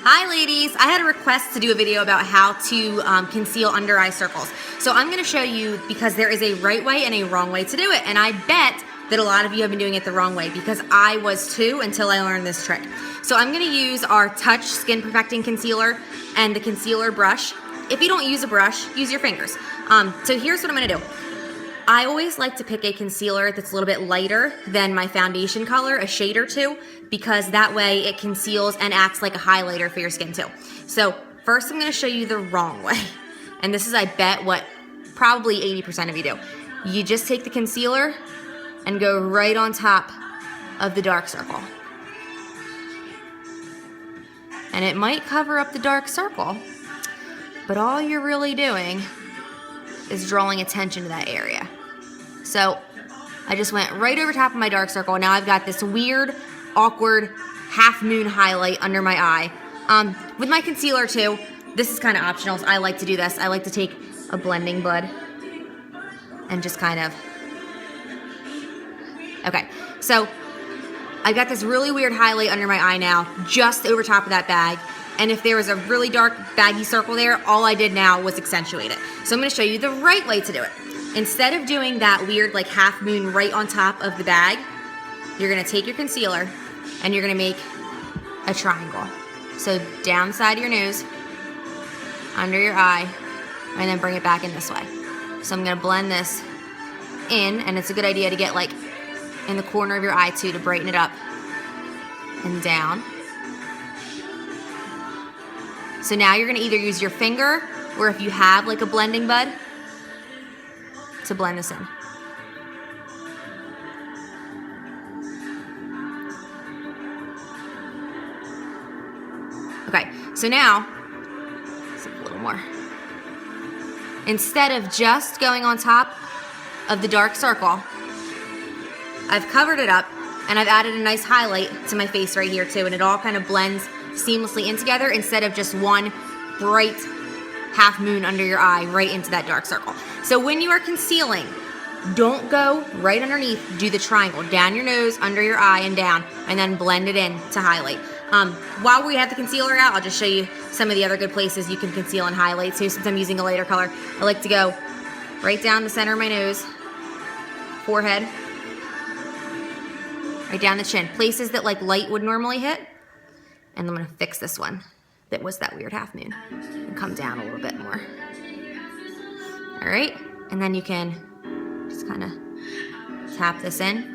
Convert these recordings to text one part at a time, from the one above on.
Hi ladies, I had a request to do a video about how to conceal under eye circles. So I'm going to show you because there is a right way and a wrong way to do it. And I bet that a lot of you have been doing it the wrong way because I was too until I learned this trick. So I'm going to use our Touch Skin Perfecting Concealer and the concealer brush. If you don't use a brush, use your fingers. So here's what I'm going to do. I always like to pick a concealer that's a little bit lighter than my foundation color, a shade or two, because that way it conceals and acts like a highlighter for your skin too. So first I'm going to show you the wrong way. And this is, I bet, what probably 80% of you do. You just take the concealer and go right on top of the dark circle. And it might cover up the dark circle, but all you're really doing is drawing attention to that area. So I just went right over top of my dark circle. Now I've got this weird, awkward half moon highlight under my eye. With my concealer too, this is kind of optional. So I like to do this. I like to take a blending bud and just kind of, okay. So I've got this really weird highlight under my eye now, just over top of that bag. And if there was a really dark baggy circle there, all I did now was accentuate it. So I'm going to show you the right way to do it. Instead of doing that weird like half moon right on top of the bag, you're going to take your concealer and you're going to make a triangle. So down the side of your nose, under your eye, and then bring it back in this way. So I'm going to blend this in, and it's a good idea to get like in the corner of your eye too to brighten it up, and down. So now you're going to either use your finger, or if you have like a blending bud, to blend this in. Okay, so now, let's a little more. Instead of just going on top of the dark circle, I've covered it up and I've added a nice highlight to my face right here too, and it all kind of blends seamlessly in together instead of just one bright half moon under your eye right into that dark circle. So when you are concealing, don't go right underneath, do the triangle down your nose, under your eye, and down, and then blend it in to highlight. While we have the concealer out, I'll just show you some of the other good places you can conceal and highlight too. Since I'm using a lighter color, I like to go right down the center of my nose, forehead, right down the chin, places that like light would normally hit. And I'm gonna fix this one that was that weird half moon and come down a little bit more. All right, and then you can just kind of tap this in.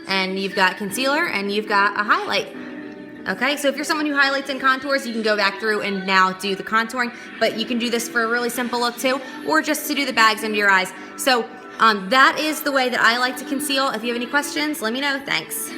And you've got concealer and you've got a highlight. Okay, so if you're someone who highlights and contours, you can go back through and now do the contouring, but you can do this for a really simple look too, or just to do the bags under your eyes. So that is the way that I like to conceal. If you have any questions, let me know. Thanks.